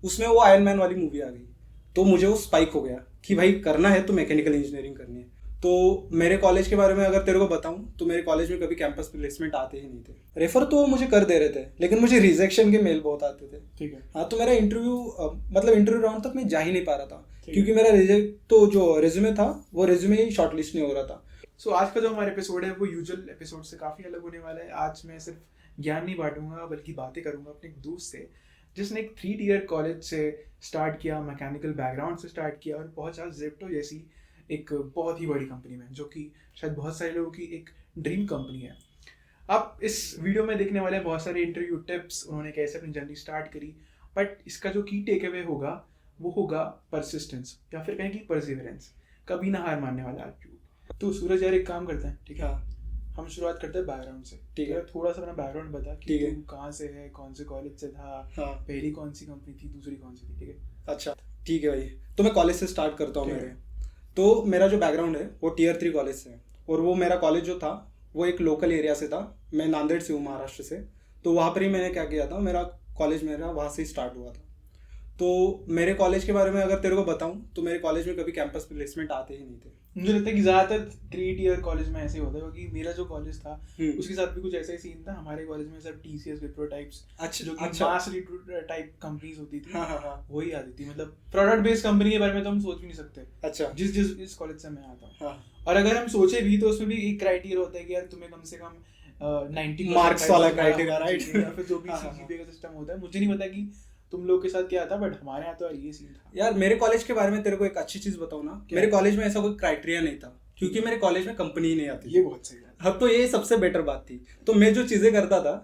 उसमें वो iron man वाली मूवी आ गई, तो मुझे वो स्पाइक हो गया कि भाई करना है तो मैकेनिकल इंजीनियरिंग करनी है। तो मेरे कॉलेज के बारे में अगर तेरे को बताऊं तो मेरे कॉलेज में कभी कैंपस प्लेसमेंट आते ही नहीं थे। रेफर तो मुझे कर दे रहे थे लेकिन मुझे रिजेक्शन के मेल बहुत आते थे। ठीक है। हाँ, तो मेरा इंटरव्यू मतलब इंटरव्यू राउंड तक मैं जा ही नहीं पा रहा था ठीक क्योंकि है। मेरा रिजेक्ट तो जो रेज्यूमे था वो रेज्यूमे ही शॉर्टलिस्ट नहीं हो रहा था। सो आज का जो हमारा एपिसोड है वो यूजुअल एपिसोड से काफ़ी अलग होने वाला है। आज मैं सिर्फ ज्ञान नहीं बांटूंगा बल्कि बातें करूंगा अपने एक दोस्त से जिसने एक 3 ईयर कॉलेज से स्टार्ट किया, मैकेनिकल बैकग्राउंड से स्टार्ट किया और पहुंचा जेप्टो जैसी एक बहुत ही बड़ी कंपनी में, जो कि शायद बहुत सारे लोगों की एक ड्रीम कंपनी है। आप इस वीडियो में देखने वाले हैं बहुत सारे इंटरव्यू टिप्स, उन्होंने कैसे अपनी जर्नी स्टार्ट करी, बट इसका जो की टेक अवे होगा वो होगा परसिस्टेंस, या फिर कहें कि परसिवरेंस, कभी ना हार मानने वाला एटीट्यूड। तो सूरज यार एक काम करते हैं, ठीक है? हाँ हम शुरुआत करते हैं बैकग्राउंड से। ठीक है। थोड़ा सा अपना बैकग्राउंड बता कि ठीक है। तू कहाँ से है, कौन से कॉलेज से था, हाँ पहली कौन सी कंपनी थी, दूसरी कौन सी थी, ठीक है? अच्छा ठीक है भाई, तो मैं कॉलेज से स्टार्ट करता हूँ ठीक है। मेरे। तो मेरा जो बैकग्राउंड है वो टियर 3 कॉलेज से है, और वो मेरा कॉलेज जो था वो एक लोकल एरिया से था। मैं नांदेड़ से हूँ, महाराष्ट्र से। तो वहाँ पर ही मैंने क्या किया था, मेरा कॉलेज मेरा वहाँ से ही स्टार्ट हुआ था। तो मेरे कॉलेज के बारे में अगर तेरे को बताऊं तो मेरे कॉलेज में कभी कैंपस प्लेसमेंट आते ही नहीं थे। मुझे लगता है कि ज़्यादातर 3 ईयर कॉलेज में ऐसे ही होता है, क्योंकि मेरा जो कॉलेज था उसके साथ भी कुछ ऐसा ही सीन था। हमारे कॉलेज में सब TCS, विप्रो टाइप्स, अच्छा जो कि अच्छा। मास रिक्रूट टाइप कंपनीज होती थी, हाँ हाँ हाँ। वही आती थी। मतलब प्रोडक्ट बेस्ड कंपनी के बारे में तो हम सोच भी नहीं सकते, अच्छा जिस कॉलेज से मैं आता हूँ। हाँ। और अगर हम सोचे भी तो उसमें भी एक क्राइटेरिया होता है कि यार तुम्हें कम से कम 90 Marks वाला criteria, right? या फिर जो भी हाँ, हाँ, CGPA का सिस्टम होता है। मुझे नहीं पता कि तुम लोग के साथ क्या था, बट हमारे यहाँ तो यार ये सीन था। यार मेरे कॉलेज के बारे में तेरे को एक अच्छी चीज बताऊं ना, क्या? मेरे कॉलेज में ऐसा कोई क्राइटेरिया नहीं था क्योंकि मेरे कॉलेज में कंपनी ही नहीं आती। ये बहुत सही बात है। अब तो ये सबसे बेटर बात थी। तो मैं जो चीजें करता था,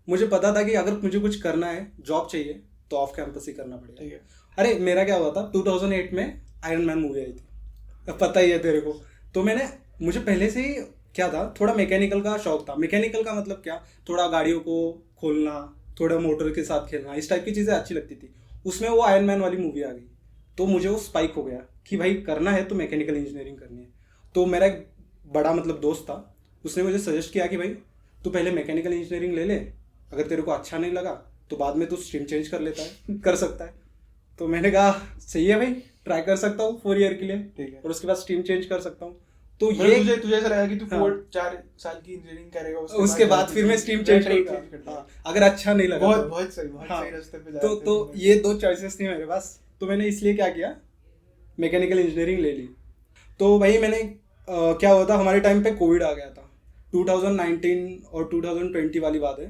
मुझे पता था कि अगर मुझे कुछ करना है, जॉब चाहिए, तो ऑफ कैंपस ही करना पड़ेगा। ठीक है। अरे मेरा क्या हुआ था, 2008 में आयरन मैन मूवी आई थी, अब पता ही है तेरे को। तो मुझे पहले से ही क्या था, थोड़ा मैकेनिकल का शौक था। मैकेनिकल का मतलब क्या, थोड़ा गाड़ियों को खोलना, थोड़ा मोटर के साथ खेलना, इस टाइप की चीज़ें अच्छी लगती थी। उसमें वो आयरन मैन वाली मूवी आ गई, तो मुझे वो स्पाइक हो गया कि भाई करना है तो मैकेनिकल इंजीनियरिंग करनी है। तो मेरा एक बड़ा मतलब दोस्त था, उसने मुझे सजेस्ट किया कि भाई तू पहले मैकेनिकल इंजीनियरिंग ले ले, अगर तेरे को अच्छा नहीं लगा तो बाद में तू स्ट्रीम चेंज कर लेता है कर सकता है। तो मैंने कहा सही है भाई, ट्राई कर सकता हूँ 4 ईयर के लिए, ठीक है। और उसके बाद स्ट्रीम चेंज कर सकता हूँ। तो मतलब ये तुझे ऐसा लगा कि तू हाँ। 4 साल की इंजीनियरिंग करेगा, उसके बाद फिर मैं स्ट्रीम चेंज करता करूंगा। हाँ, अगर अच्छा नहीं लगा बहुत तो। बहुत सही, बहुत हाँ, सही रास्ते पे जा तो रहे थे तो तुम। ये 2 चॉइसेस थी मेरे पास, तो मैंने इसलिए क्या किया, मैकेनिकल इंजीनियरिंग ले ली। तो भाई क्या हुआ था, हमारे टाइम पे कोविड आ गया था, 2019 और 2020 वाली बात है।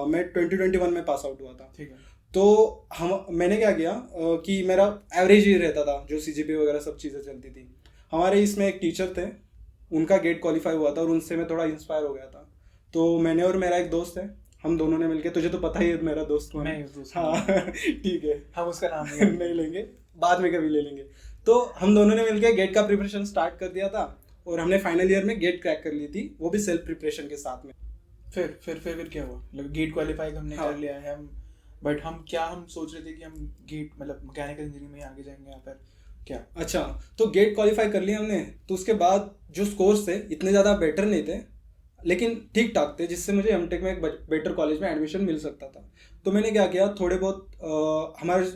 मैं 2021 में पास आउट हुआ था। ठीक है। तो मैंने क्या किया कि मेरा एवरेज ही रहता था, जो CGPA वगैरह सब चीज़ें चलती थी। हमारे इसमें एक टीचर थे, उनका गेट क्वालिफाई हुआ था और उनसे मैं थोड़ा इंस्पायर हो गया था। तो मैंने और मेरा एक दोस्त है, हम दोनों ने मिलके, तुझे तो पता ही है मेरा दोस्त कौन है। मैं उस दोस्त हाँ ठीक है, हम उसका नाम नहीं लेंगे, बाद में कभी ले लेंगे। तो हम दोनों ने मिलके गेट का प्रिपरेशन स्टार्ट कर दिया था, और हमने फाइनल ईयर में गेट क्रैक कर ली थी, वो भी सेल्फ प्रिपरेशन के साथ में। फिर क्या हुआ? मतलब गेट क्वालिफाई हमने हाँ। कर लिया है हम, बट हम सोच रहे थे कि हम गेट मतलब मैकेनिकल इंजीनियरिंग में ही आगे जाएंगे, या फिर क्या? अच्छा, तो गेट क्वालिफाई कर लिया हमने, तो उसके बाद जो स्कोर्स थे इतने ज़्यादा बेटर नहीं थे, लेकिन ठीक ठाक थे, जिससे मुझे एमटेक में एक बेटर कॉलेज में एडमिशन मिल सकता था। तो मैंने क्या किया, थोड़े बहुत हमारे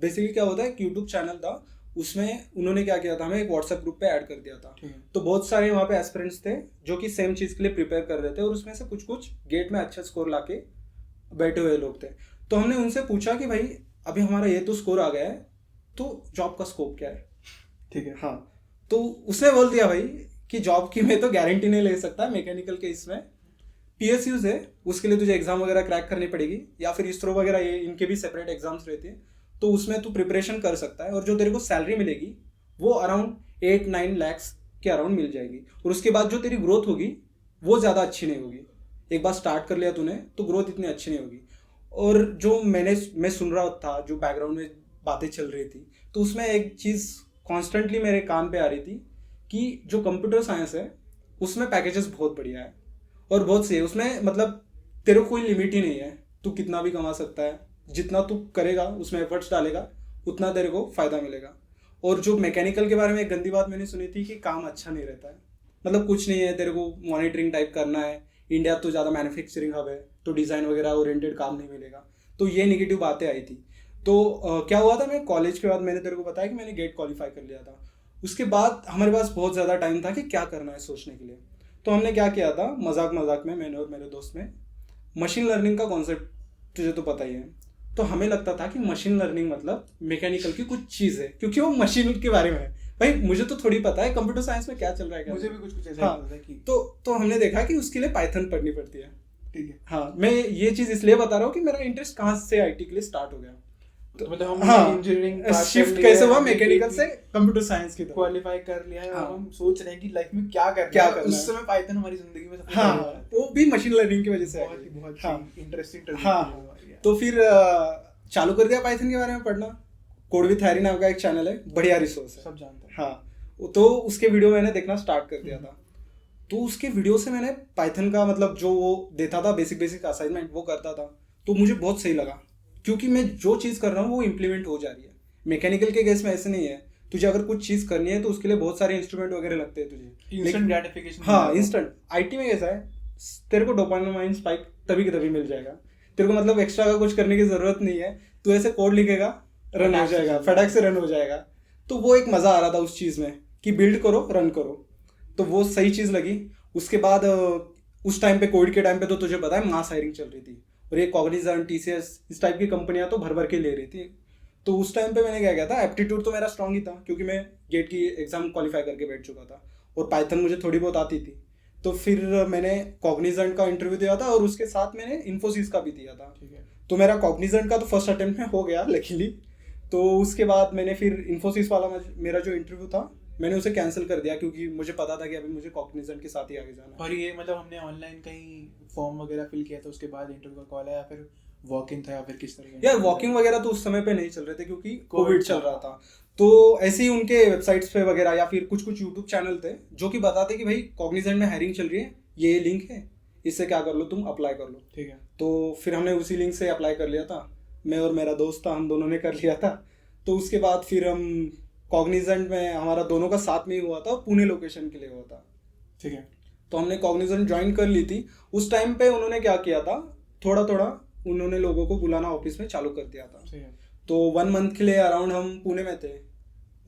बेसिकली क्या होता है, एक यूट्यूब चैनल था, उसमें उन्होंने क्या किया था, हमें एक व्हाट्सएप ग्रुप पे ऐड कर दिया था। ठीक है। तो बहुत सारे वहाँ पे एस्पिरेंट्स थे जो कि सेम चीज़ के लिए प्रिपेयर कर रहे थे, और उसमें से कुछ कुछ गेट में अच्छा स्कोर लाके बैठे हुए लोग थे। तो हमने उनसे पूछा कि भाई अभी हमारा ये तो स्कोर आ गया है, तो जॉब का स्कोप क्या है। ठीक है। हाँ, तो उसने बोल दिया भाई कि जॉब की मैं तो गारंटी नहीं ले सकता, मैकेनिकल के इसमें PSUs है, उसके लिए तुझे एग्जाम वगैरह क्रैक करनी पड़ेगी, या फिर इसरो वगैरह, ये इनके भी सेपरेट एग्जाम्स रहते हैं, तो उसमें तू प्रिपरेशन कर सकता है, और जो तेरे को सैलरी मिलेगी वो अराउंड 8-9 लैक्स के अराउंड मिल जाएगी। और उसके बाद जो तेरी ग्रोथ होगी वो ज़्यादा अच्छी नहीं होगी। एक बार स्टार्ट कर लिया तूने तो ग्रोथ इतनी अच्छी नहीं होगी। और जो मैं सुन रहा था, जो बैकग्राउंड में बातें चल रही थी, तो उसमें एक चीज़ कॉन्स्टेंटली मेरे कान पे आ रही थी कि जो कंप्यूटर साइंस है उसमें पैकेजेस बहुत बढ़िया है और बहुत सही है। उसमें मतलब तेरे को कोई लिमिट ही नहीं है, तू कितना भी कमा सकता है, जितना तू करेगा उसमें एफर्ट्स डालेगा उतना तेरे को फ़ायदा मिलेगा। और जो मैकेनिकल के बारे में एक गंदी बात मैंने सुनी थी कि काम अच्छा नहीं रहता है, मतलब कुछ नहीं है, तेरे को मॉनिटरिंग टाइप करना है, इंडिया तो ज़्यादा मैन्युफैक्चरिंग हब है, तो डिज़ाइन वगैरह ओरिएंटेड काम नहीं मिलेगा। तो ये निगेटिव बातें आई थी। तो क्या हुआ था, मैं कॉलेज के बाद मैंने तेरे को बताया कि मैंने गेट क्वालिफाई कर लिया था। उसके बाद हमारे पास बहुत ज़्यादा टाइम था कि क्या करना है सोचने के लिए। तो हमने क्या किया था, मजाक मजाक में मैंने और मेरे दोस्त में, मशीन लर्निंग का कॉन्सेप्ट तुझे तो पता ही है। तो हमें लगता था कि मशीन लर्निंग मतलब मैकेनिकल की कुछ चीज़ है, क्योंकि वो मशीन के बारे में है। भाई मुझे तो थोड़ी पता है कंप्यूटर साइंस में क्या चल रहा है, क्या मुझे भी कुछ ऐसा हाँ, लगता था कि तो हमने देखा कि उसके लिए पाइथन पढ़नी पड़ती है। ठीक है। हाँ, मैं ये चीज़ इसलिए बता रहा हूँ कि मेरा इंटरेस्ट कहाँ से आईटी के लिए स्टार्ट हो गया। तो मतलब हम हाँ, इंजीनियरिंग शिफ्ट कैसे हुआ मैकेनिकल से कंप्यूटर साइंस की तरफ। क्वालिफाई कर लिया है और हाँ। हम सोच रहे हैं कि लाइफ में क्या करना क्या है। करना उस है। समय पाइथन हमारी जिंदगी में सबसे हाँ, पहले आया। वो भी मशीन लर्निंग की वजह से बहुत ही बहुत हाँ, इंटरेस्टिंग हाँ, तो फिर चालू कर दिया पाइथन के बारे में पढ़ना। कोड विथ हैरी नाम का एक चैनल है, बढ़िया रिसोर्स है, सब जानते हैं। हाँ। तो उसके वीडियो मैंने देखना स्टार्ट कर दिया था। तो उसके वीडियो से मैंने पाइथन का मतलब जो वो देता था बेसिक बेसिक असाइनमेंट वो करता था। तो मुझे बहुत सही लगा, क्योंकि मैं जो चीज़ कर रहा हूँ वो इम्प्लीमेंट हो जा रही है। मैकेनिकल के केस में ऐसे नहीं है, तुझे अगर कुछ चीज़ करनी है तो उसके लिए बहुत सारे इंस्ट्रूमेंट वगैरह लगते हैं तुझे, इंस्टेंट ग्रेटिफिकेशन। हाँ, इंस्टेंट। आईटी में कैसा है, तेरे को डोपामाइन स्पाइक तभी के तभी मिल जाएगा। तेरे को मतलब एक्स्ट्रा का कुछ करने की जरूरत नहीं है, तू ऐसे कोड लिखेगा, रन हो जाएगा, फटाक से रन हो जाएगा। तो वो एक मज़ा आ रहा था उस चीज़ में कि बिल्ड करो रन करो, तो वो सही चीज़ लगी। उसके बाद उस टाइम पे कोविड के टाइम पे तो तुझे पता है मास हायरिंग चल रही थी, और ये कॉग्निजेंट टीसीएस इस टाइप की कंपनियां तो भर भर के ले रही थी। तो उस टाइम पे मैंने क्या किया था, एप्टीट्यूड तो मेरा स्ट्रांग ही था क्योंकि मैं गेट की एग्जाम क्वालिफाई करके बैठ चुका था, और पाइथन मुझे थोड़ी बहुत आती थी। तो फिर मैंने कॉग्निजेंट का इंटरव्यू दिया था और उसके साथ मैंने इन्फोसिस का भी दिया था। ठीक है। तो मेरा कॉग्निजेंट का तो फर्स्ट अटेम्प्ट में हो गया लकीली। तो उसके बाद मैंने फिर इन्फोसिस वाला मेरा जो इंटरव्यू था मैंने उसे कैंसिल कर दिया, क्योंकि मुझे पता था कि अभी मुझे कॉग्निजेंट के साथ ही आगे जाना है। और ये मतलब हमने ऑनलाइन कहीं फॉर्म वगैरह फिल किया था, उसके बाद इंटरव्यू का कॉल आया, फिर वॉक इन था या फिर किस तरह का? यार वॉकिंग वगैरह तो उस समय पे नहीं चल रहे थे क्योंकि कोविड कोविड चल था। रहा था। तो ऐसे ही उनके वेबसाइट्स पे वगैरह या फिर कुछ कुछ यूट्यूब चैनल थे जो कि बताते कि भाई कॉग्निजेंट में हायरिंग चल रही है, ये लिंक है, इससे क्या कर लो, तुम अप्लाई कर लो। ठीक है। तो फिर हमने उसी लिंक से अप्लाई कर लिया था, मैं और मेरा दोस्त था, हम दोनों ने कर लिया था। तो उसके बाद फिर हम कॉग्निजेंट में हमारा दोनों का साथ में ही हुआ था, और पुणे लोकेशन के लिए हुआ था। ठीक है। तो हमने कॉग्निजेंट ज्वाइन कर ली थी। उस टाइम पे उन्होंने क्या किया था, थोड़ा थोड़ा उन्होंने लोगों को बुलाना ऑफिस में चालू कर दिया था। ठीक है। तो 1 मंथ के लिए अराउंड हम पुणे में थे,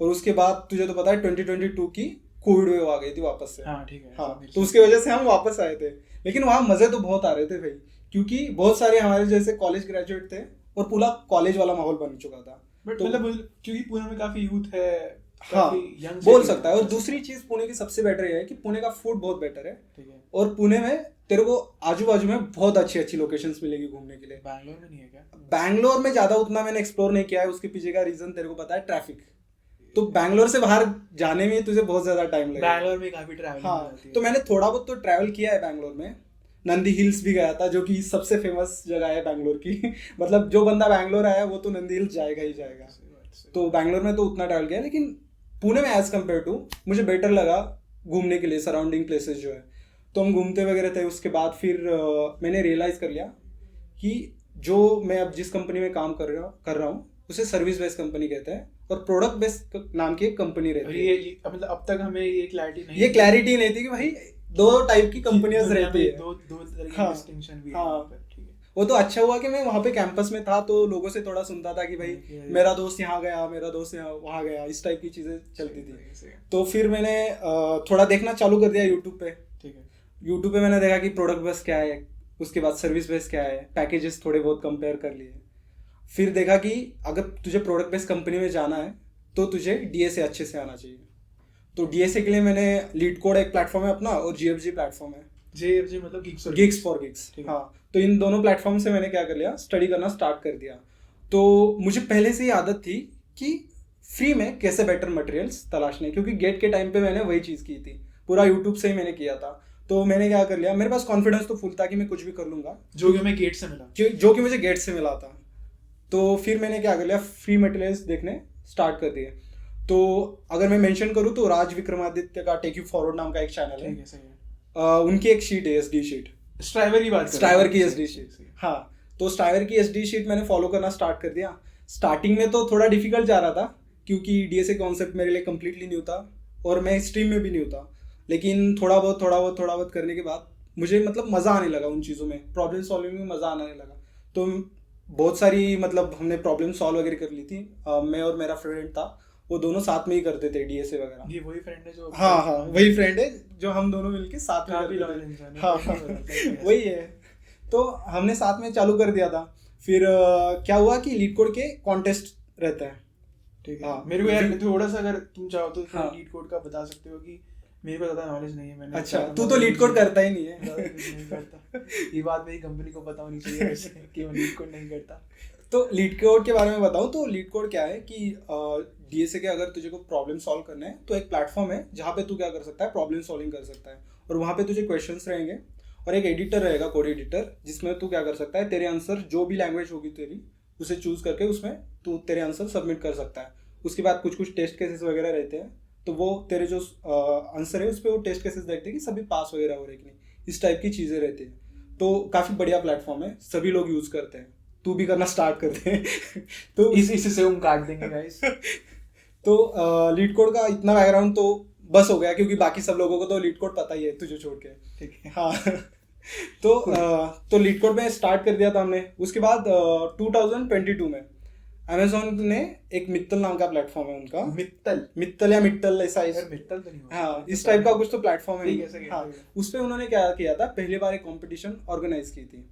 और उसके बाद तुझे तो पता है 2022 की कोविड वेव आ गई थी वापस से। हाँ ठीक है। हाँ, तो उसकी वजह से हम वापस आए थे। लेकिन वहाँ मज़े तो बहुत आ रहे थे भाई, क्योंकि बहुत सारे हमारे जैसे कॉलेज ग्रेजुएट थे और पूरा कॉलेज वाला माहौल बन चुका था। बट तो- मतलब क्योंकि पुणे में काफी यूथ है, हाँ, काफी young बोल city सकता है। और दूसरी चीज़ पुणे की सबसे बेटर ये है कि पुणे का फूड बहुत बेटर है, ठीक है। और पुणे में तेरे को आजू बाजू में बहुत अच्छी अच्छी लोकेशंस मिलेगी घूमने के लिए। बैंगलोर में नहीं है क्या? बैंगलोर में ज़्यादा उतना मैंने एक्सप्लोर नहीं किया है, उसके पीछे का रीज़न तेरे को पता है, ट्रैफिक। तो बैंगलोर से बाहर जाने में तुझे बहुत ज़्यादा टाइम लगेगा। बैंगलोर में काफी ट्रैवलिंग हो हाँ, जाती है। तो मैंने थोड़ा बहुत तो ट्रैवल किया है बैंगलोर में। नंदी हिल्स भी गया था, जो कि सबसे फेमस जगह है बैंगलोर की मतलब जो बंदा बैंगलोर आया वो तो नंदी हिल्स जाएगा ही जाएगा। तो बैंगलोर में तो उतना ट्रैवल किया, लेकिन पुणे में एज कम्पेयर टू मुझे बेटर लगा घूमने के लिए, सराउंडिंग प्लेसेस जो है। तो हम घूमते वगैरह थे। उसके बाद फिर मैंने रियलाइज़ कर लिया कि जो मैं अब जिस कंपनी में काम कर रहा हूँ उसे सर्विस बेस्ड कंपनी कहते हैं, और प्रोडक्ट बेस्ड नाम की एक कंपनी और रहती है। ये मतलब अब तक हमें ये क्लैरिटी नहीं, ये क्लैरिटी नहीं थी कि भाई दो टाइप की कंपनियां दुनिया रहती में है। दो दो तरह की हाँ, डिस्टिंक्शन भी है हाँ। यहाँ पर, ठीक है। वो तो अच्छा हुआ कि मैं वहाँ पे कैंपस में था, तो लोगों से थोड़ा सुनता था कि भाई मेरा दोस्त यहाँ गया, मेरा दोस्त यहाँ वहाँ गया, इस टाइप की चीज़ें चलती थी। तो फिर मैंने थोड़ा देखना चालू कर दिया यूट्यूब पे। ठीक है। यूट्यूब पे मैंने देखा कि प्रोडक्ट बेस क्या है, उसके बाद सर्विस बेस क्या है, पैकेजेस थोड़े बहुत कंपेयर कर लिए। फिर देखा कि अगर तुझे प्रोडक्ट बेस्ड कंपनी में जाना है तो तुझे डीएसए अच्छे से आना चाहिए। तो डीएसए के लिए मैंने लीड कोड एक प्लेटफॉर्म है अपना, और जीएफजी प्लेटफॉर्म है, JFG मतलब गिग्स फॉर गिग्स। ठीक है। हाँ, तो इन दोनों प्लेटफॉर्म से मैंने क्या कर लिया, स्टडी करना स्टार्ट कर दिया। तो मुझे पहले से ही आदत थी कि फ्री में कैसे बेटर मटेरियल्स तलाशने, क्योंकि गेट के टाइम पे मैंने वही चीज़ की थी, पूरा यूट्यूब से ही मैंने किया था। तो मैंने क्या कर लिया, मेरे पास कॉन्फिडेंस तो फुल था कि मैं कुछ भी कर लूँगा, जो कि हमें गेट से मिला। जो कि मुझे गेट से मिला था। तो फिर मैंने क्या कर लिया, फ्री मटेरियल्स देखने स्टार्ट कर दिए। तो अगर मैं मेंशन करूँ तो राज विक्रमादित्य का टेक यू फॉरवर्ड नाम का एक चैनल है, ठीक है, सही है। उनकी एक शीट है एसडी शीट, स्ट्राइवर की बात कर रहे स्ट्राइवर हैं। की एसडी शीट। हाँ, तो स्ट्राइवर की एसडी शीट मैंने फॉलो करना स्टार्ट कर दिया। स्टार्टिंग में तो थोड़ा डिफिकल्ट जा रहा था क्योंकि डीएसए कॉन्सेप्ट मेरे लिए कम्प्लीटली न्यू था और मैं स्ट्रीम में भी न्यू था, लेकिन थोड़ा बहुत करने के बाद मुझे मतलब मज़ा आने लगा उन चीज़ों में, प्रॉब्लम सॉल्विंग में मज़ा आने लगा। तो बहुत सारी मतलब हमने प्रॉब्लम सॉल्व वगैरह कर ली थी। मैं और मेरा फ्रेंड था, वो दोनों साथ में ही करते थे डीएसए वगैरह। ये वही फ्रेंड है जो हाँ हाँ वही फ्रेंड है जो हम दोनों मिलके साथ में काफी करते लॉयल थे। इंसान है, हाँ कोई नहीं बदलता है वही है। तो हमने साथ में चालू कर दिया था। फिर क्या हुआ कि लीड कोड के कॉन्टेस्ट रहते हैं। ठीक है। हाँ। मेरे को यार थोड़ा सा अगर तुम चाहो तो हाँ। लीड कोड का बता सकते हो कि मेरे को ज़्यादा नॉलेज नहीं है। मैंने अच्छा, ज़्यादा तू तो knowledge लीड कोड नहीं- करता ही नहीं है। ज़्यादा कुछ नहीं करता। ये बात मेरी कंपनी को पता होनी चाहिए वैसे कि मैं लीड कोड नहीं करता। तो लीड कोड के बारे में बताऊं तो लीड कोड क्या है कि डीएसए के अगर तुझे को प्रॉब्लम सॉल्व करना है तो एक प्लेटफॉर्म है जहाँ पे तू क्या कर सकता है, प्रॉब्लम सॉल्विंग कर सकता है। और वहाँ पे तुझे क्वेश्चंस रहेंगे और एक एडिटर रहेगा, कोड एडिटर, जिसमें तू क्या कर सकता है, तेरे आंसर जो भी लैंग्वेज होगी तेरी उसे चूज करके उसमें तू तेरे आंसर सबमिट कर सकता है। उसके बाद कुछ कुछ टेस्ट केसेस वगैरह रहते हैं, तो वो तेरे जो आंसर है उस पर वो टेस्ट केसेस देखते हैं कि सभी पास वगैरह हो रहे कि नहीं, इस टाइप की चीज़ें रहती हैं। तो काफ़ी बढ़िया प्लेटफॉर्म है, सभी लोग यूज़ करते हैं, तू भी करना स्टार्ट कर दे। तो इससे हम काट देंगे गाइस। तो लीड कोड का इतना बैकग्राउंड तो बस हो गया, क्योंकि बाकी सब लोगों को तो लीड कोड पता ही है तुझे छोड़ के। ठीक है। हाँ तो लीड कोड में स्टार्ट कर दिया था हमने। उसके बाद 2022 में अमेजोन ने एक मित्तल नाम का प्लेटफॉर्म है उनका, मित्तल या मिट्टल ऐसा यार मित्तल तो नहीं होगा। हाँ इस टाइप का कुछ तो प्लेटफॉर्म है। ठीक है, सही है, हाँ सही है। उस पर उन्होंने क्या किया था, पहली बार एक कंपटीशन ऑर्गेनाइज की थी।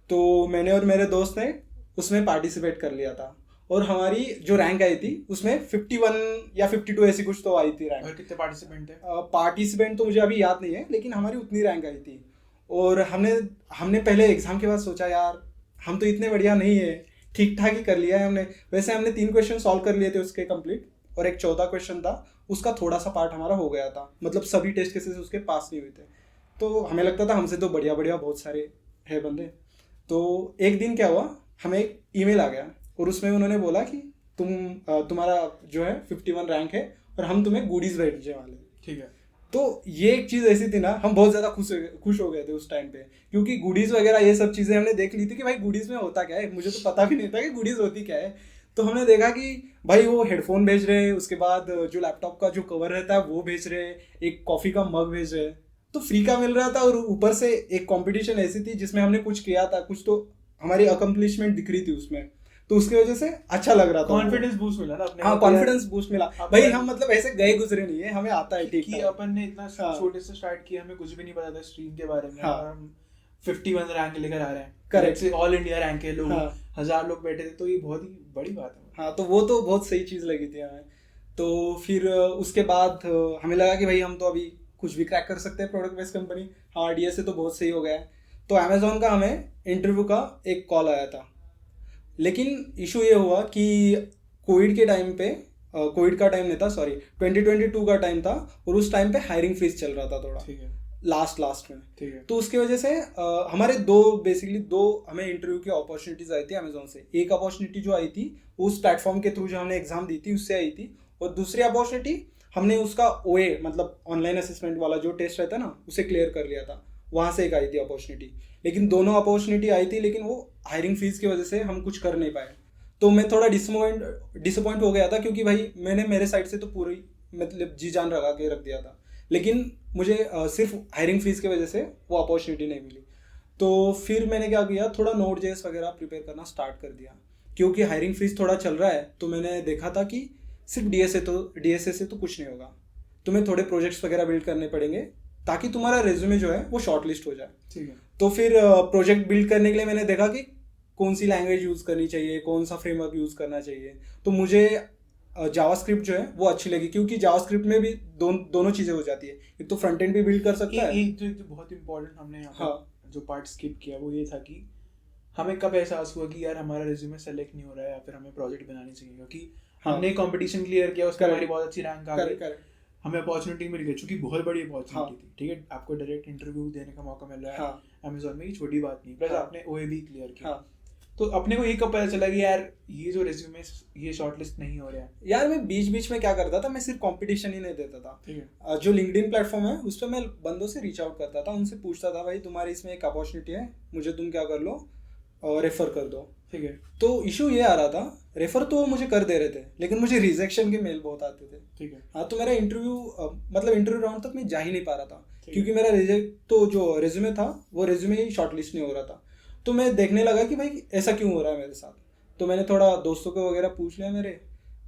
तो मैंने और मेरे दोस्त ने उसमें पार्टिसिपेट कर लिया था और हमारी जो रैंक आई थी उसमें 51 या 52 ऐसी कुछ तो आई थी रैंक। और कितने पार्टिसिपेंट थे? पार्टिसिपेंट तो मुझे अभी याद नहीं है, लेकिन हमारी उतनी रैंक आई थी। और हमने पहले एग्जाम के बाद सोचा यार हम तो इतने बढ़िया नहीं है, ठीक ठाक ही कर लिया है हमने। वैसे हमने 3 क्वेश्चन सॉल्व कर लिए थे उसके कंप्लीट, और एक चौथा क्वेश्चन था उसका थोड़ा सा पार्ट हमारा हो गया था, मतलब सभी टेस्ट केसेस उसके पास नहीं हुए थे। तो हमें लगता था हमसे तो बढ़िया बढ़िया बहुत सारे है बंदे। तो एक दिन क्या हुआ, हमें एक ईमेल आ गया और उसमें उन्होंने बोला कि तुम्हारा जो है 51 रैंक है और हम तुम्हें गुडीज भेजने वाले हैं। ठीक है। तो ये एक चीज़ ऐसी थी ना, हम बहुत ज़्यादा खुश हो गए थे उस टाइम पे, क्योंकि गुडीज़ वगैरह ये सब चीज़ें हमने देख ली थी कि भाई गुडीज़ में होता क्या है, मुझे तो पता भी नहीं था कि गुडीज़ होती क्या है। तो हमने देखा कि भाई वो हेडफोन भेज रहे हैं, उसके बाद जो लैपटॉप का जो कवर रहता है वो भेज रहे हैं, एक कॉफ़ी का मग भेज रहे हैं, तो फ्री का मिल रहा था। और ऊपर से एक कॉम्पिटिशन ऐसी थी जिसमें हमने कुछ किया था, कुछ तो हमारी अकम्पलिशमेंट दिख रही थी उसमें, तो उसकी वजह से अच्छा लग रहा था। कॉन्फिडेंस बूस्ट मिला ना अपने। हाँ कॉन्फिडेंस बूस्ट मिला अपन- भाई, हम मतलब ऐसे गए गुजरे नहीं है, हमें आता है ठीक कि है। अपन ने इतना हाँ। छोटे से स्टार्ट किया, हमें कुछ भी नहीं पता था स्ट्रीम के बारे में, हाँ। और हम 51 रैंक लेकर आ रहे हैं। Correct. से ऑल इंडिया रैंक है, लोग हाँ। 1000 लोग बैठे थे, तो ये बहुत ही बड़ी बात है। हाँ तो वो तो बहुत सही चीज़ लगी थी हमें। तो फिर उसके बाद हमें लगा कि भाई हम तो अभी कुछ भी क्रैक कर सकते हैं, प्रोडक्ट बेस्ड कंपनी। हाँ डीएसए तो बहुत सही हो गया है। तो अमेजोन का हमें इंटरव्यू का एक कॉल आया था, लेकिन इशू ये हुआ कि कोविड के टाइम पे, कोविड का टाइम नहीं था सॉरी, 2022 का टाइम था, और उस टाइम पे हायरिंग फ्रीज चल रहा था थोड़ा ठीक है। लास्ट में। ठीक है। तो उसकी वजह से हमारे दो हमें इंटरव्यू की अपॉर्चुनिटीज आई थी अमेजोन से। एक अपॉर्चुनिटी जो आई थी उस प्लेटफॉर्म के थ्रू जो हमने एग्जाम दी थी उससे आई थी, और दूसरी अपॉर्चुनिटी हमने उसका ओए मतलब ऑनलाइन असेसमेंट वाला जो टेस्ट रहता है ना उसे क्लियर कर लिया था, वहाँ से एक आई थी अपॉर्चुनिटी। लेकिन दोनों अपॉर्चुनिटी आई थी, लेकिन वो हायरिंग फीस की वजह से हम कुछ कर नहीं पाए। तो मैं थोड़ा डिसअपॉइंट हो गया था, क्योंकि भाई मैंने मेरे साइड से तो पूरी मतलब जी जान लगा के रख दिया था, लेकिन मुझे सिर्फ हायरिंग फीस की वजह से वो अपॉर्चुनिटी नहीं मिली। तो फिर मैंने क्या किया, थोड़ा Node.js वगैरह प्रिपेयर करना स्टार्ट कर दिया, क्योंकि हायरिंग फीस थोड़ा चल रहा है। तो मैंने देखा था कि सिर्फ डीएसए से तो कुछ नहीं होगा, तुम्हें थोड़े प्रोजेक्ट्स वगैरह बिल्ड करने पड़ेंगे ताकि तुम्हारा रेज्यूमे जो है वो शॉर्टलिस्ट हो जाए। ठीक है। तो फिर प्रोजेक्ट बिल्ड करने के लिए मैंने देखा कि कौन सी लैंग्वेज यूज़ करनी चाहिए, कौन सा फ्रेमवर्क यूज़ करना चाहिए। तो मुझे जावास्क्रिप्ट जो है वो अच्छी लगी, क्योंकि जावास्क्रिप्ट में भी दोनों चीज़ें हो जाती है, एक तो फ्रंट एंड भी बिल्ड कर सकता है। एक जो बहुत इंपॉर्टेंट हमने यहाँ हाँ। जो पार्ट स्किप किया वो ये था कि हमें कब एहसास हुआ कि यार हमारा रिज्यूमे सेलेक्ट नहीं हो रहा है या फिर हमें प्रोजेक्ट बनानी चाहिए, क्योंकि हाँ। हमने कंपटीशन क्लियर किया, उसमें हमारी बहुत अच्छी रैंक आ गई, करेक्ट। हमें अपॉर्चुनिटी मिल गई, चूंकि बहुत बड़ी अपॉर्चुनिटी हाँ। थी। ठीक है, आपको डायरेक्ट इंटरव्यू देने का मौका मिल रहा है हाँ। अमेजोन में, ये छोटी बात नहीं, प्लस हाँ। आपने ओए भी क्लियर किया। हाँ। तो अपने को ये कब पता चला कि यार ये जो रिज्यूमे ये शॉर्टलिस्ट नहीं हो रहा है? यार मैं बीच में क्या करता था, मैं सिर्फ कंपटीशन ही नहीं देता था। ठीक है। जो लिंक्डइन प्लेटफॉर्म है उस पर मैं बंदों से रीच आउट करता था, उनसे पूछता था भाई तुम्हारे इसमें एक अपॉर्चुनिटी है, मुझे तुम क्या कर लो, रेफर कर दो। ठीक है। तो इशू ये आ रहा था, रेफर तो वो मुझे कर दे रहे थे, लेकिन मुझे रिजेक्शन के मेल बहुत आते थे। ठीक है। हाँ तो मेरा इंटरव्यू राउंड तक मैं जा ही नहीं पा रहा था, ठीक है। क्योंकि मेरा रिजेक्ट तो जो रेज्यूमे था वो रेज्यूमे ही शॉर्टलिस्ट नहीं हो रहा था। तो मैं देखने लगा कि भाई ऐसा क्यों हो रहा है मेरे साथ। तो मैंने थोड़ा दोस्तों को वगैरह पूछ लिया, मेरे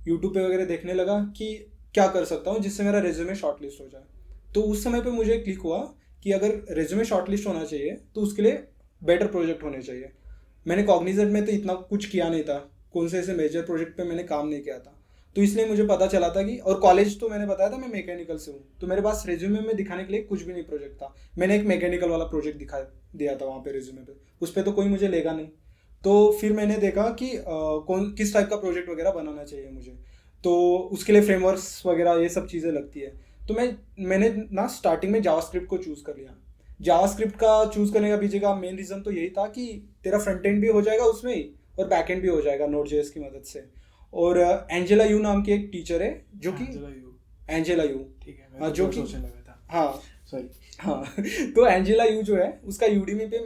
यूट्यूब पे वगैरह देखने लगा कि क्या कर सकता हूँ जिससे मेरा रेज्यूमे शॉर्टलिस्ट हो जाए। तो उस समय पे मुझे क्लिक हुआ कि अगर रेज्यूमे शॉर्टलिस्ट होना चाहिए तो उसके लिए बेटर प्रोजेक्ट होने चाहिए। मैंने कॉग्निजेंट में तो इतना कुछ किया नहीं था, कौन से ऐसे मेजर प्रोजेक्ट पे मैंने काम नहीं किया था, तो इसलिए मुझे पता चला था कि, और कॉलेज तो मैंने बताया था मैं मैकेनिकल से हूँ, तो मेरे पास रेज्यूमे में दिखाने के लिए कुछ भी नहीं प्रोजेक्ट था। मैंने एक मैकेनिकल वाला प्रोजेक्ट दिखा दिया था वहाँ पे रेज्यूमे पे, उस पर तो कोई मुझे लेगा नहीं। तो फिर मैंने देखा कि कौन किस टाइप का प्रोजेक्ट वगैरह बनाना चाहिए मुझे, तो उसके लिए फ्रेमवर्क्स वगैरह ये सब चीज़ें लगती है। तो मैंने ना स्टार्टिंग में जावास्क्रिप्ट को चूज़ कर लिया। जावास्क्रिप्ट का चूज़ करने का पीछे का मेन रीज़न तो यही था कि तेरा फ्रंट एंड भी हो जाएगा उसमें ही और बैक एंड भी हो जाएगा नोड.जेएस की मदद से। और एंजेला यू नाम की एक टीचर है जो कि एंजेला यू, ठीक है, हाँ, जो कि लगा था, हाँ सॉरी, हाँ तो एंजेला यू जो है उसका यूडीमी पे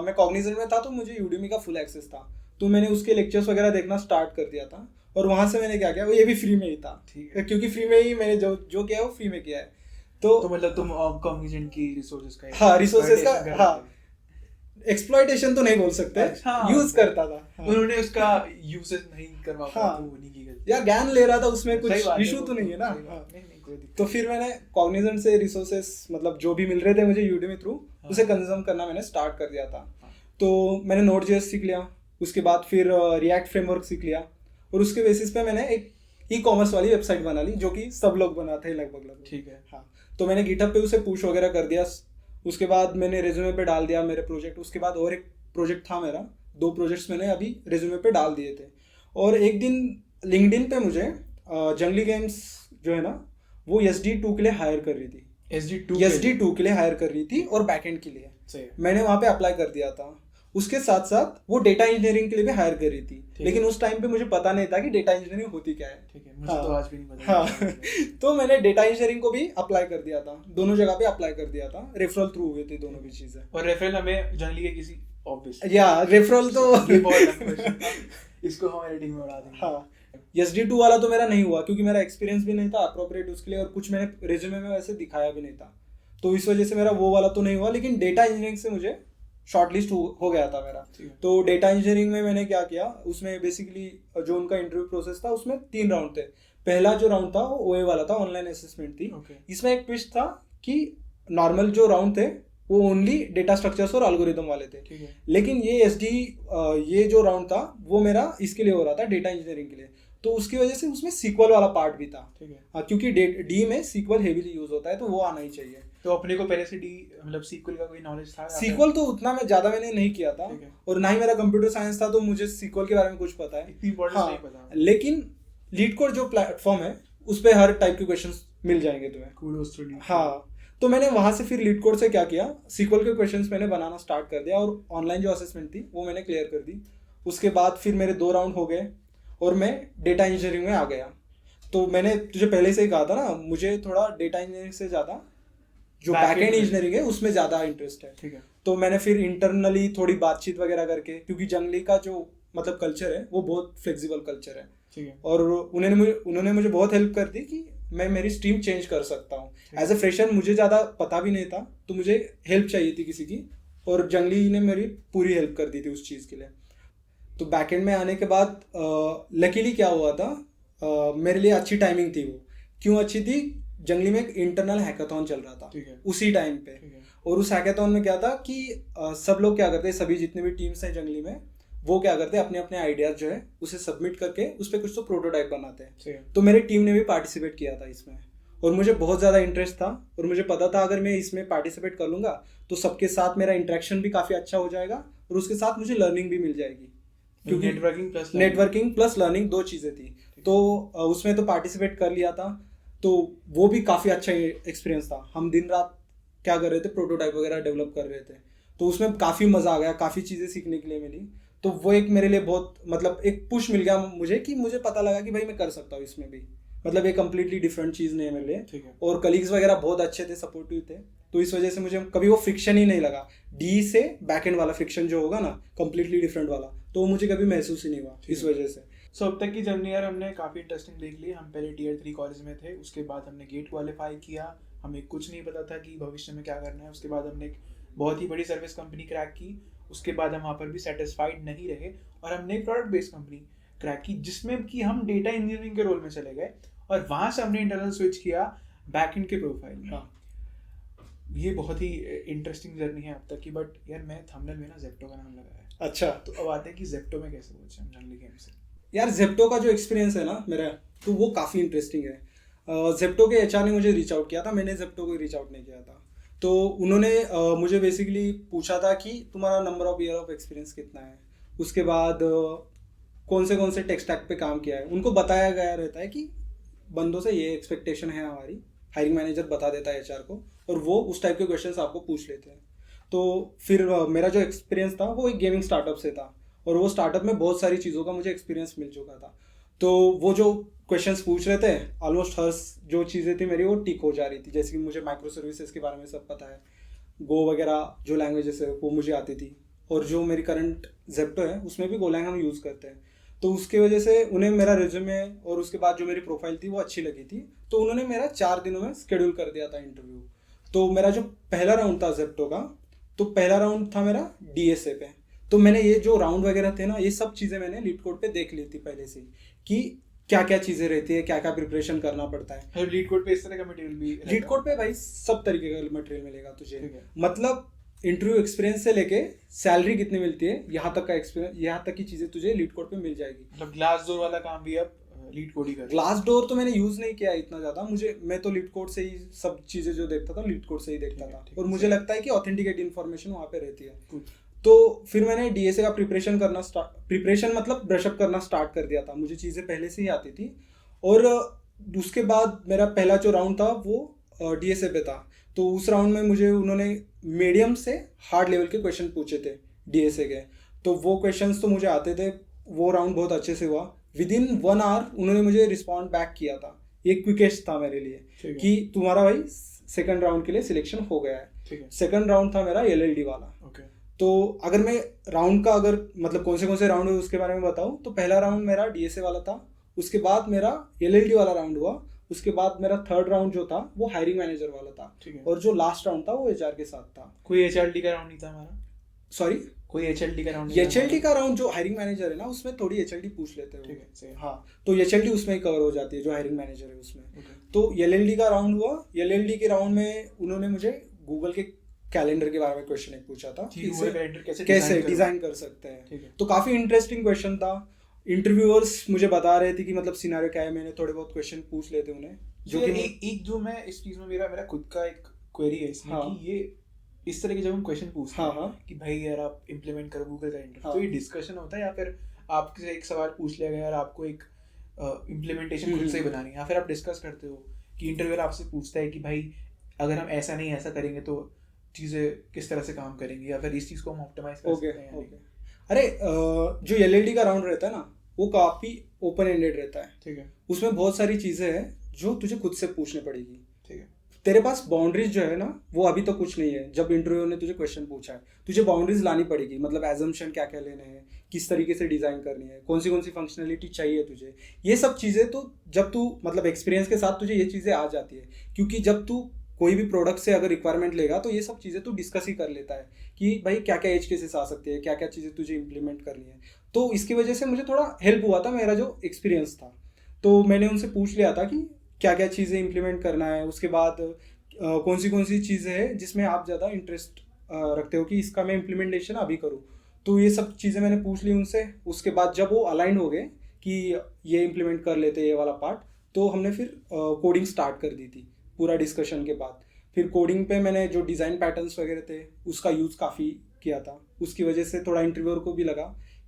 मैं कॉग्निजेंट में था तो मुझे यूडीमी का फुल एक्सेस था, तो मैंने उसके लेक्चर्स वगैरह देखना स्टार्ट कर दिया था। और वहाँ से मैंने क्या किया, वो ये भी फ्री में ही था, ठीक है, क्योंकि फ्री में ही मैंने जो किया है वो फ्री में किया है। तो मतलब तुम कॉग्निजेंट की रिसोर्सेज का, हाँ, रिसोर्सेज का, exploitation कर हाँ, रहे थे। एक्सप्लॉइटेशन तो नहीं बोल सकते, अच्छा, यूज करता था। हाँ, उन्होंने उसका यूजेस नहीं करवा पाया, हाँ, तो वो नहीं की गलती, या ज्ञान ले रहा था उसमें, कुछ सही बात है, इशू वो तो नहीं है ना। सही बात, हाँ। नहीं कोई दिक्कत तो फिर मैंने कॉग्निजेंट से रिसोर्सेस मतलब जो भी मिल रहे थे मुझे यूडीमी थ्रू, हाँ। उसे कंज्यूम करना मैंने स्टार्ट कर दिया था। हाँ। तो मैंने नोड.जेएस सीख लिया, उसके बाद फिर रिएक्ट फ्रेमवर्क सीख लिया, और उसके बेसिस पे मैंने एक ई कॉमर्स वाली वेबसाइट बना ली जो कि सब लोग बनाते हैं लगभग। ठीक है, हाँ, तो मैंने गिटहब पे उसे पुश वगैरह कर दिया। उसके बाद मैंने रेज्यूमे पे डाल दिया मेरे प्रोजेक्ट। उसके बाद और एक प्रोजेक्ट था मेरा, 2 प्रोजेक्ट्स मैंने अभी रेज्यूमे पे डाल दिए थे। और एक दिन लिंक्डइन पे मुझे जंगली गेम्स जो है ना वो SD2 के लिए हायर कर रही थी, SD2 के लिए हायर कर रही थी और बैकएंड के लिए। सही है। मैंने वहाँ पे अप्लाई कर दिया था। उसके साथ साथ वो डेटा इंजीनियरिंग के लिए भी हायर कर रही थी, लेकिन उस टाइम पे मुझे पता नहीं था कि डेटा इंजीनियरिंग होती क्या है। ठीक है, मुझे हाँ, तो आज भी नहीं पता। हाँ तो मैंने डेटा इंजीनियरिंग को भी अप्लाई कर दिया था, दोनों जगह पे अप्लाई कर दिया था, रेफरल थ्रू हुए थे दोनों भी चीजें। और रेफरल हमें जनरली के किसी ऑब्वियस, या रेफरल तो ये बहुत लंबा क्वेश्चन था, इसको हम एडिटिंग में उड़ा देंगे। हाँ, SD2 वाला तो मेरा नहीं हुआ क्योंकि मेरा एक्सपीरियंस भी नहीं था अप्रोप्रिएट उसके लिए, और कुछ मैंने रेज्यूमे में वैसे दिखाया भी नहीं था, तो इस वजह से मेरा वो वाला तो नहीं हुआ। लेकिन डेटा इंजीनियरिंग से मुझे शॉर्टलिस्ट हो गया था मेरा। तो डेटा इंजीनियरिंग में मैंने क्या किया, उसमें बेसिकली जो उनका इंटरव्यू प्रोसेस था उसमें 3 राउंड थे। पहला जो राउंड था वो OA वाला था, ऑनलाइन असेसमेंट थी। इसमें एक ट्विस्ट था कि नॉर्मल जो राउंड थे वो ओनली डेटा स्ट्रक्चर्स और एल्गोरिदम वाले थे, लेकिन ये जो राउंड था वो मेरा इसके लिए हो रहा था, डेटा इंजीनियरिंग के लिए। तो उसकी वजह से उसमें सीक्वल वाला पार्ट भी था, क्योंकि डी में सीक्वल हेवीली यूज होता है, तो वो आना ही चाहिए। तो अपने को पहले से डी मतलब सीक्वल का कोई नॉलेज था? सीक्वल तो उतना मैंने नहीं किया था, और ना ही मेरा कंप्यूटर साइंस था, तो मुझे सीक्वल के बारे में कुछ पता है इतनी इंपॉर्टेंस नहीं पता। लेकिन LeetCode जो प्लेटफॉर्म है उस पे हर टाइप के क्वेश्चंस मिल जाएंगे तुम्हें। हाँ, तो मैंने वहां से फिर LeetCode से क्या किया, सीक्वल के क्वेश्चंस मैंने बनाना स्टार्ट कर दिया, और ऑनलाइन जो असेसमेंट थी वो मैंने क्लियर कर दी। उसके बाद फिर मेरे 2 राउंड हो गए और मैं डेटा इंजीनियरिंग में आ गया। तो मैंने तुझे पहले से ही कहा था ना, मुझे थोड़ा डेटा इंजीनियरिंग से ज़्यादा जो बैकएंड इंजीनियरिंग है उसमें ज़्यादा इंटरेस्ट है। ठीक है, तो मैंने फिर इंटरनली थोड़ी बातचीत वगैरह करके, क्योंकि जंगली का जो मतलब कल्चर है वो बहुत फ्लेक्सिबल कल्चर है, ठीक है, और उन्होंने मुझे बहुत हेल्प कर दी कि मैं मेरी स्ट्रीम चेंज कर सकता हूँ। एज ए फ्रेशर मुझे ज़्यादा पता भी नहीं था, तो मुझे हेल्प चाहिए थी किसी की, और जंगली ने मेरी पूरी हेल्प कर दी थी उस चीज़ के लिए। तो बैकएंड में आने के बाद लकीली क्या हुआ था, मेरे लिए अच्छी टाइमिंग थी। वो क्यों अच्छी थी, जंगली में एक इंटरनल हैकाथॉन चल रहा था उसी टाइम पे, और उस हैकाथॉन में क्या था कि सब लोग क्या करते हैं, सभी जितने भी टीम्स हैं जंगली में, वो क्या करते हैं अपने अपने आइडियाज जो है उसे सबमिट करके उस पर कुछ तो प्रोटोटाइप बनाते हैं। तो मेरी टीम ने भी पार्टिसिपेट किया था इसमें, और मुझे बहुत ज़्यादा इंटरेस्ट था, और मुझे पता था अगर मैं इसमें पार्टिसिपेट कर लूँगा तो सबके साथ मेरा इंटरेक्शन भी काफ़ी अच्छा हो जाएगा, और उसके साथ मुझे लर्निंग भी मिल जाएगी, क्योंकि नेटवर्किंग प्लस लर्निंग 2 चीज़ें थी। तो उसमें तो पार्टिसिपेट कर लिया था, तो वो भी काफ़ी अच्छा एक्सपीरियंस था। हम दिन रात क्या कर रहे थे, प्रोटोटाइप वगैरह डेवलप कर रहे थे, तो उसमें काफ़ी मज़ा आ गया, काफ़ी चीज़ें सीखने के लिए मिली। तो वो एक मेरे लिए बहुत मतलब एक पुश मिल गया मुझे, कि मुझे पता लगा कि भाई मैं कर सकता हूँ इसमें भी, मतलब ये कम्प्लीटली डिफरेंट चीज़ नहीं है मेरे लिए। और कलीग्स वगैरह बहुत अच्छे थे, सपोर्टिव थे, तो इस वजह से मुझे कभी वो फ्रिक्शन ही नहीं लगा। डी से बैकएंड वाला फ्रिक्शन जो होगा ना, कम्प्लीटली डिफरेंट वाला, तो वो मुझे कभी महसूस ही नहीं हुआ इस वजह से। सो अब तक की जर्नी यार हमने काफ़ी इंटरेस्टिंग देख ली। हम पहले Tier 3 कॉलेज में थे, उसके बाद हमने गेट क्वालिफाई किया, हमें कुछ नहीं पता था कि भविष्य में क्या करना है। उसके बाद हमने एक बहुत ही बड़ी सर्विस कंपनी क्रैक की, उसके बाद हम वहाँ पर भी सेटिस्फाइड नहीं रहे और हमने एक प्रोडक्ट बेस्ड कंपनी क्रैक की जिसमें कि हम डेटा इंजीनियरिंग के रोल में चले गए और वहाँ से हमने इंटरनल स्विच किया बैकएंड के प्रोफाइल में। हाँ। ये बहुत ही इंटरेस्टिंग जर्नी है अब तक की, बट यार मैं थंबनेल में ना जेप्टो का नाम लगाया है। अच्छा, तो अब आते हैं कि जेप्टो में कैसे पहुंचे हम जंगली गेम से। यार जेप्टो का जो एक्सपीरियंस है ना मेरा, तो वो काफ़ी इंटरेस्टिंग है। जेप्टो के एचआर ने मुझे रीच आउट किया था, मैंने जेप्टो को रीच आउट नहीं किया था। तो उन्होंने मुझे बेसिकली पूछा था कि तुम्हारा number of year of experience कितना है, उसके बाद कौन से टेक स्टैक पे काम किया है। उनको बताया गया रहता है कि बंदों से ये एक्सपेक्टेशन है हमारी, हायरिंग मैनेजर बता देता है एचआर को, और वो उस टाइप के क्वेश्चंस आपको पूछ लेते हैं। तो फिर मेरा जो एक्सपीरियंस था वो एक गेमिंग स्टार्टअप से था, और वो स्टार्टअप में बहुत सारी चीज़ों का मुझे एक्सपीरियंस मिल चुका था। तो वो जो क्वेश्चंस पूछ रहे थे, ऑलमोस्ट हर जो चीज़ें थी मेरी वो टिक हो जा रही थी। जैसे कि मुझे माइक्रो सर्विसेज के बारे में सब पता है, गो वगैरह जो लैंग्वेजेस है वो मुझे आती थी, और जो मेरी करंट जेप्टो है उसमें भी गोलैंग हम यूज़ करते हैं। तो उसकी वजह से उन्हें मेरा रिज्यूमे और उसके बाद जो मेरी प्रोफाइल थी वो अच्छी लगी थी, तो उन्होंने मेरा 4 दिनों में शेड्यूल कर दिया था इंटरव्यू। तो मेरा जो पहला राउंड था जेप्टो का, तो पहला राउंड था मेरा डीएसए पे। तो मैंने ये जो राउंड वगैरह थे ना, ये सब चीज़ें मैंने लीड कोड पे देख ली थी पहले से कि क्या क्या चीज़ें रहती है, क्या क्या प्रिपरेशन करना पड़ता है। मतलब लीड कोड पे इस तरह का मटेरियल भी लीड कोड पे भाई सब तरीके का मटेरियल मिलेगा तुझे, ठीक है। मतलब इंटरव्यू एक्सपीरियंस से लेके सैलरी कितनी मिलती है यहाँ तक का एक्सपीरियंस, यहाँ तक की चीज़ें तुझे लीड कोड पे मिल जाएगी। मतलब ग्लास डोर वाला काम भी अब लीड कोड ही कर। ग्लास डोर तो मैंने यूज़ नहीं किया इतना ज़्यादा, मैं तो लीड कोड से ही सब चीज़ें जो देखता था लीड कोड से ही देखता था, और मुझे लगता है कि ऑथेंटिकेट इन्फॉर्मेशन वहाँ पे रहती है। तो फिर मैंने डीएसए का प्रिपरेशन मतलब ब्रशअप करना स्टार्ट कर दिया था। मुझे चीज़ें पहले से ही आती थी, और उसके बाद मेरा पहला जो राउंड था वो डीएसए पे था। तो उस राउंड में मुझे उन्होंने मीडियम से हार्ड लेवल के क्वेश्चन पूछे थे डीएसए के, तो वो क्वेश्चंस तो मुझे आते थे। वो राउंड बहुत अच्छे से हुआ, विद इन 1 आवर उन्होंने मुझे रिस्पॉन्ड बैक किया था। एक क्विकेस्ट था मेरे लिए कि तुम्हारा भाई सेकंड राउंड के लिए सिलेक्शन हो गया है। सेकंड राउंड था मेरा एलएलडी वाला। तो अगर मैं राउंड का मतलब कौन से राउंड है उसके बारे में बताऊं, तो पहला राउंड मेरा डीएसए वाला था, उसके बाद मेरा एलएलडी वाला राउंड हुआ, उसके बाद मेरा थर्ड राउंड जो था वो हायरिंग मैनेजर वाला था, और जो लास्ट राउंड था वो एचआर के साथ था। कोई एचएलडी का राउंड नहीं था हमारा? सॉरी, कोई एचएलडी का राउंड? एचएलडी का राउंड जो हायरिंग मैनेजर है ना उसमें थोड़ी एचएलडी पूछ लेते हैं। ठीक है, हाँ, तो एचएलडी उसमें ही कवर हो जाती है जो हायरिंग मैनेजर है उसमें। तो एलएलडी का राउंड हुआ, एलएलडी के राउंड में उन्होंने मुझे गूगल के कैलेंडर के बारे में क्वेश्चन एक पूछा था कि कैसे डिजाइन कर सकते हैं। तो काफी इंटरेस्टिंग क्वेश्चन था। इंटरव्यूअर्स मुझे बता रहे थे कि मतलब सिनेरियो क्या है, मैंने थोड़े बहुत क्वेश्चन पूछ लेते उन्हें, जो कि एक जो मैं इस चीज में मेरा खुद का एक क्वेरी है इसमें कि ये इस तरह के जब हम क्वेश्चन पूछते हैं कि भाई यार आप इम्प्लीमेंट करो गूगल कैलेंडर, तो ये डिस्कशन होता है या फिर आपसे एक सवाल पूछ लिया गया यार आपको एक इम्प्लीमेंटेशन खुद से ही बनानी है, या फिर आप डिस्कस करते हो कि इंटरव्यूअर आपसे पूछता है कि भाई अगर हम ऐसा नहीं ऐसा करेंगे तो चीज़ें किस तरह से काम करेंगी, या फिर इस चीज़ को हम ऑप्टिमाइज कर सकते हैं? अरे जो एलएलडी का राउंड रहता है ना वो काफ़ी ओपन एंडेड रहता है। ठीक है, उसमें बहुत सारी चीज़ें हैं जो तुझे खुद से पूछनी पड़ेगी। ठीक है, तेरे पास बाउंड्रीज जो है ना वो अभी तो कुछ नहीं है। जब इंटरव्यू ने तुझे क्वेश्चन पूछा है, तुझे बाउंड्रीज लानी पड़ेगी, मतलब एजम्पशन क्या क्या लेने हैं, किस तरीके से डिज़ाइन करनी है, कौन सी फंक्शनलिटी चाहिए तुझे, ये सब चीज़ें तो जब तू मतलब एक्सपीरियंस के साथ तुझे ये चीज़ें आ जाती है। क्योंकि जब तू कोई भी प्रोडक्ट से अगर रिक्वायरमेंट लेगा तो ये सब चीज़ें तू डिस्कस ही कर लेता है कि भाई क्या क्या एज केसेस आ सकते हैं, क्या क्या चीज़ें तुझे इंप्लीमेंट करनी है। तो इसकी वजह से मुझे थोड़ा हेल्प हुआ था, मेरा जो एक्सपीरियंस था। तो मैंने उनसे पूछ लिया था कि क्या क्या चीज़ें इंप्लीमेंट करना है, उसके बाद कौन सी चीज़ें हैं जिसमें आप ज़्यादा इंटरेस्ट रखते हो कि इसका मैं इम्प्लीमेंटेशन अभी करूँ। तो ये सब चीज़ें मैंने पूछ ली उनसे। उसके बाद जब वो अलाइन हो गए कि ये इम्प्लीमेंट कर लेते ये वाला पार्ट, तो हमने फिर कोडिंग स्टार्ट कर दी थी पूरा डिस्कशन के बाद। फिर कोडिंग पे मैंने जो डिज़ाइन पैटर्न्स वगैरह थे उसका यूज़ काफ़ी किया था। उसकी वजह से थोड़ा इंटरव्यूअर को भी लगा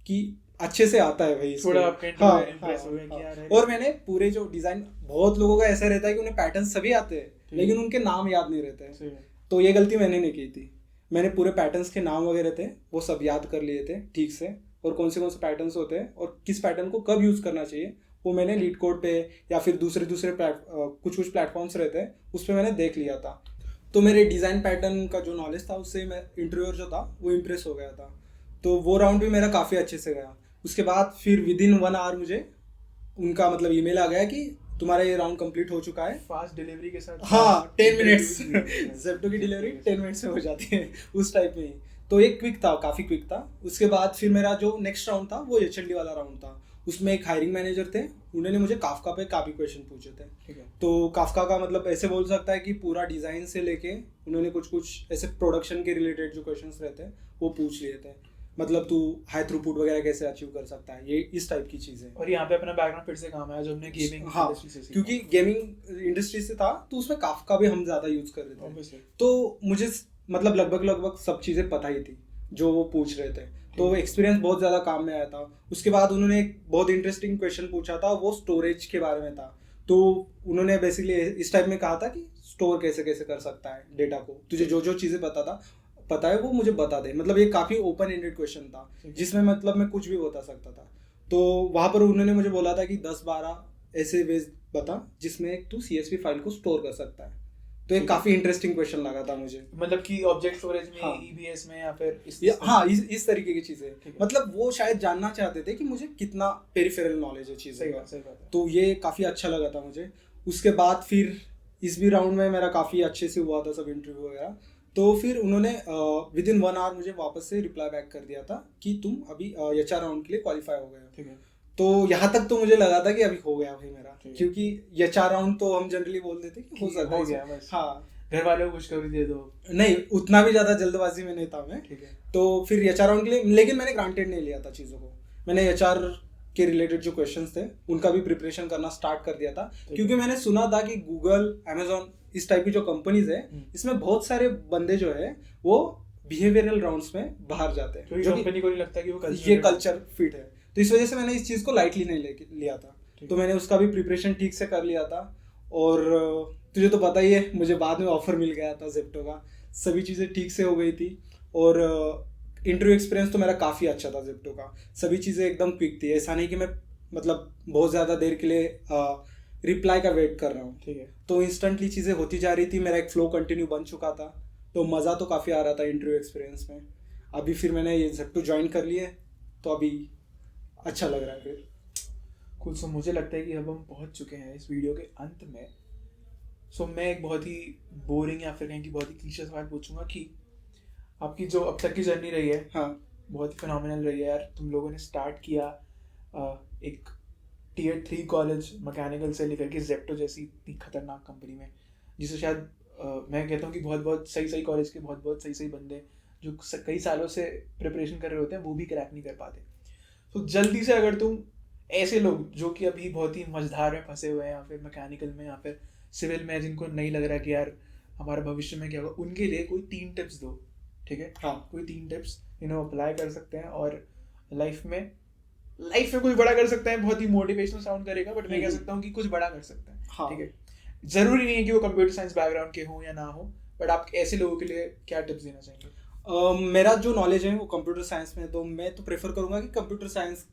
कि अच्छे से आता है भाई, थोड़ा इम्प्रेस हो गया। और मैंने पूरे जो डिज़ाइन, बहुत लोगों का ऐसा रहता है कि उन्हें पैटर्न सभी आते हैं लेकिन उनके नाम याद नहीं रहते हैं। तो ये गलती मैंने नहीं की थी। मैंने पूरे पैटर्न्स के नाम वगैरह थे वो सब याद कर लिए थे ठीक से, और कौन से पैटर्न्स होते हैं और किस पैटर्न को कब यूज़ करना चाहिए वो मैंने लीड कोड पे या फिर दूसरे कुछ प्लेटफॉर्म्स रहते हैं उस पर मैंने देख लिया था। तो मेरे डिज़ाइन पैटर्न का जो नॉलेज था उससे मैं इंटरव्यूअर जो था वो इम्प्रेस हो गया था। तो वो राउंड भी मेरा काफ़ी अच्छे से गया। उसके बाद फिर विद इन 1 आवर मुझे उनका मतलब ईमेल आ गया कि तुम्हारा ये राउंड कंप्लीट हो चुका है। फास्ट डिलीवरी के साथ। हाँ, 10 मिनट्स जेप्टो की डिलीवरी 10 मिनट्स में हो जाती है उस टाइप में ही। तो एक क्विक था, काफ़ी क्विक था। उसके बाद फिर मेरा जो नेक्स्ट राउंड था वो HND वाला राउंड था। उसमें एक हायरिंग मैनेजर थे, उन्होंने मुझे काफका पे काफ़ी क्वेश्चन पूछे थे। ठीक है। तो काफका का मतलब ऐसे बोल सकता है कि पूरा डिज़ाइन से लेके उन्होंने कुछ कुछ ऐसे प्रोडक्शन के रिलेटेड जो क्वेश्चंस रहते हैं वो पूछ लिए थे। मतलब तू हाई थ्रूपुट वगैरह कैसे अचीव कर सकता है, ये इस टाइप की चीज़ें। और यहाँ पे अपना बैकग्राउंड फिर से काम आया जो हमने गेमिंग हाँ, इंडस्ट्री से सीखा। क्योंकि गेमिंग इंडस्ट्री से था तो उसमें काफका भी हम ज़्यादा यूज़ कर रहे थे। Obviously। तो मुझे मतलब लगभग सब चीज़ें पता ही थी जो वो पूछ रहे थे, तो एक्सपीरियंस बहुत ज़्यादा काम में आया था। उसके बाद उन्होंने एक बहुत इंटरेस्टिंग क्वेश्चन पूछा था, वो स्टोरेज के बारे में था। तो उन्होंने बेसिकली इस टाइप में कहा था कि स्टोर कैसे कैसे कर सकता है डेटा को, तुझे जो जो चीज़ें पता है वो मुझे बता दे। मतलब ये काफ़ी ओपन एंडेड क्वेश्चन था जिसमें मतलब मैं कुछ भी बता सकता था। तो वहाँ पर उन्होंने मुझे बोला था कि 10-12 ऐसे वेज बता जिसमें तू CSV फाइल को स्टोर कर सकता है। तो ये काफ़ी इंटरेस्टिंग क्वेश्चन लगा था मुझे। मतलब कि ऑब्जेक्ट स्टोरेज में, हाँ। EBS में या फिर इस तरीके की चीज़ें। मतलब वो शायद जानना चाहते थे कि मुझे कितना पेरिफेरल नॉलेज है चीज़ें का। सही बात है। तो ये काफ़ी अच्छा लगा था मुझे। उसके बाद फिर इस भी राउंड में मेरा काफ़ी अच्छे से हुआ था सब इंटरव्यू वगैरह। तो फिर उन्होंने विदिन 1 आवर मुझे वापस से रिप्लाई बैक कर दिया था कि तुम अभी HR राउंड के लिए क्वालिफाई हो गए हो। ठीक है। तो यहाँ तक तो मुझे लगा था कि अभी हो गया भाई मेरा, क्योंकि HR राउंड तो हम जनरली बोल देते कि हो सकता है। हाँ, घर वालों को खुशखबरी दे दो। नहीं, उतना भी ज़्यादा जल्दबाजी में नहीं था मैं। ठीक है। तो फिर HR राउंड के लिए, लेकिन मैंने ग्रांटेड नहीं लिया था चीज़ों को। मैंने HR के रिलेटेड जो क्वेश्चंस थे उनका भी प्रिपरेशन करना स्टार्ट कर दिया था, क्योंकि मैंने सुना था कि गूगल, Amazon इस टाइप की जो कंपनीज है इसमें बहुत सारे बंदे जो है वो बिहेवियरल राउंड्स में बाहर जाते हैं, जो कंपनी को नहीं लगता कि वो ये कल्चर फिट है। तो इस वजह से मैंने इस चीज़ को लाइटली नहीं लिया था। तो मैंने उसका भी प्रिपरेशन ठीक से कर लिया था। और तुझे तो पता ही है मुझे बाद में ऑफर मिल गया था जेप्टो का, सभी चीज़ें ठीक से हो गई थी। और इंटरव्यू एक्सपीरियंस तो मेरा काफ़ी अच्छा था जेप्टो का, सभी चीज़ें एकदम क्विक थी। ऐसा नहीं कि मैं मतलब बहुत ज़्यादा देर के लिए रिप्लाई का वेट कर रहा हूँ। ठीक है। तो इंस्टेंटली चीज़ें होती जा रही थी, मेरा एक फ्लो कंटिन्यू बन चुका था। तो मज़ा तो काफ़ी आ रहा था इंटरव्यू एक्सपीरियंस में। अभी फिर मैंने ये जेप्टो ज्वाइन कर लिए, तो अभी अच्छा लग रहा है फिर। कुल सो मुझे लगता है कि अब हम पहुंच चुके हैं इस वीडियो के अंत में। सो मैं एक बहुत ही बोरिंग या फिर कहें कि बहुत ही क्लीशे सवाल पूछूंगा कि आपकी जो अब तक की जर्नी रही है, हाँ, बहुत ही फिनोमिनल रही है यार। तुम लोगों ने स्टार्ट किया एक Tier 3 कॉलेज मैकेनिकल से लेकर के जेप्टो जैसी इतनी खतरनाक कंपनी में, जिसे शायद मैं कहता हूँ कि बहुत सही कॉलेज के बहुत सही बंदे जो कई सालों से प्रिपरेशन कर रहे होते हैं वो भी क्रैक नहीं कर पाते। तो जल्दी से अगर तुम ऐसे लोग जो कि अभी बहुत ही मझधार में फंसे हुए हैं या फिर मैकेनिकल में या फिर सिविल में, जिनको नहीं लग रहा कि यार हमारा भविष्य में क्या होगा, उनके लिए कोई 3 टिप्स दो। ठीक है। हाँ, कोई 3 टिप्स अप्लाई कर सकते हैं और लाइफ में कुछ बड़ा कर सकते हैं। बहुत ही मोटिवेशनल साउंड करेगा, बट मैं कह सकता हूँ कि कुछ बड़ा कर सकते हैं। हाँ। ठीक है। जरूरी नहीं है कि वो कंप्यूटर साइंस बैकग्राउंड के हों या ना हो, बट आप ऐसे लोगों के लिए क्या टिप्स देना चाहेंगे? मेरा जो नॉलेज है वो कंप्यूटर साइंस में, तो मैं तो प्रेफर करूंगा कि कंप्यूटर साइंस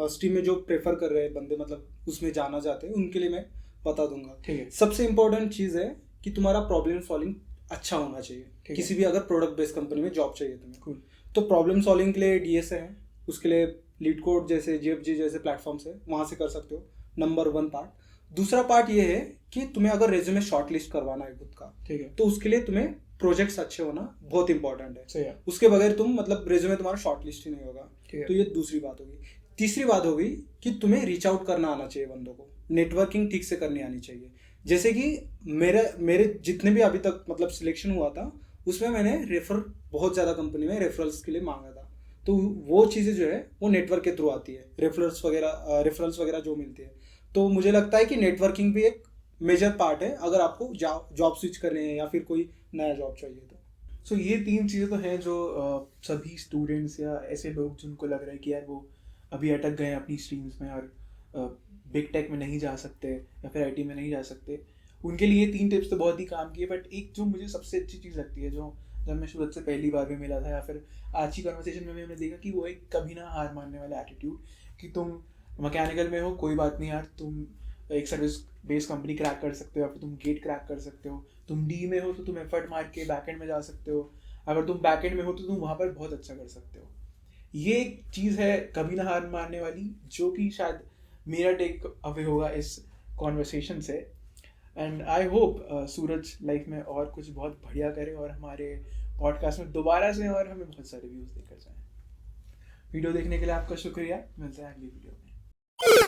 स्ट्रीम में जो प्रेफर कर रहे हैं बंदे, मतलब उसमें जाना चाहते हैं, उनके लिए मैं बता दूंगा। ठीक है। सबसे इम्पोर्टेंट चीज़ है कि तुम्हारा प्रॉब्लम सॉल्विंग अच्छा होना चाहिए। किसी भी अगर प्रोडक्ट बेस्ड कंपनी में जॉब चाहिए तुम्हें, तो प्रॉब्लम सॉल्विंग के लिए DSA है, उसके लिए लीड कोड जैसे GFG जैसे प्लेटफॉर्म्स है, वहाँ से कर सकते हो। Number 1 part. दूसरा पार्ट ये है कि तुम्हें अगर रेज्यूमे शॉर्ट लिस्ट करवाना है खुद का, ठीक है, तो उसके लिए तुम्हें प्रोजेक्ट्स अच्छे होना बहुत इंपॉर्टेंट है। सही है। उसके बगैर तुम मतलब रेज्यूमे तुम्हारा शॉर्ट लिस्ट ही नहीं होगा। तो ये दूसरी बात होगी। तीसरी बात होगी कि तुम्हें रीच आउट करना आना चाहिए बंदों को, नेटवर्किंग ठीक से करनी आनी चाहिए। जैसे कि मेरे जितने भी अभी तक मतलब सिलेक्शन हुआ था उसमें मैंने रेफर बहुत ज़्यादा कंपनी में रेफरल्स के लिए मांगा था। तो वो चीज़ें जो है वो नेटवर्क के थ्रू आती है, रेफरल्स वगैरह जो मिलती है। तो मुझे लगता है कि नेटवर्किंग भी एक मेजर पार्ट है अगर आपको जॉब स्विच करने हैं या फिर कोई नया जॉब चाहिए तो। सो ये 3 चीज़ें तो हैं जो सभी स्टूडेंट्स या ऐसे लोग जिनको लग रहा है कि यार वो अभी अटक गए हैं अपनी स्ट्रीम्स में और बिग टेक में नहीं जा सकते या फिर IT में नहीं जा सकते, उनके लिए 3 टिप्स तो बहुत ही काम की है। बट एक जो मुझे सबसे अच्छी चीज़ लगती है, जो जब मैं सूरज से पहली बार में मिला था या फिर आज की कन्वर्सेशन में भी हमने देखा, कि वो एक कभी ना हार मानने वाला एटीट्यूड कि तुम मैकेनिकल में हो, कोई बात नहीं यार, तुम एक सर्विस बेस्ड कंपनी क्रैक कर सकते हो या फिर तुम गेट क्रैक कर सकते हो। तुम D में हो तो तुम एफर्ट मार के बैकएंड में जा सकते हो, अगर तुम बैकएंड में हो तो तुम वहाँ पर बहुत अच्छा कर सकते हो। ये एक चीज़ है कभी ना हार मारने वाली, जो कि शायद मेरा टेक अवे होगा इस कॉन्वर्सेशन से। And I hope Suraj life में और कुछ बहुत बढ़िया करे और हमारे पॉडकास्ट में दोबारा से और हमें बहुत सारे व्यूज देकर जाएं। वीडियो देखने के लिए आपका शुक्रिया, मिलते हैं अगली वीडियो में।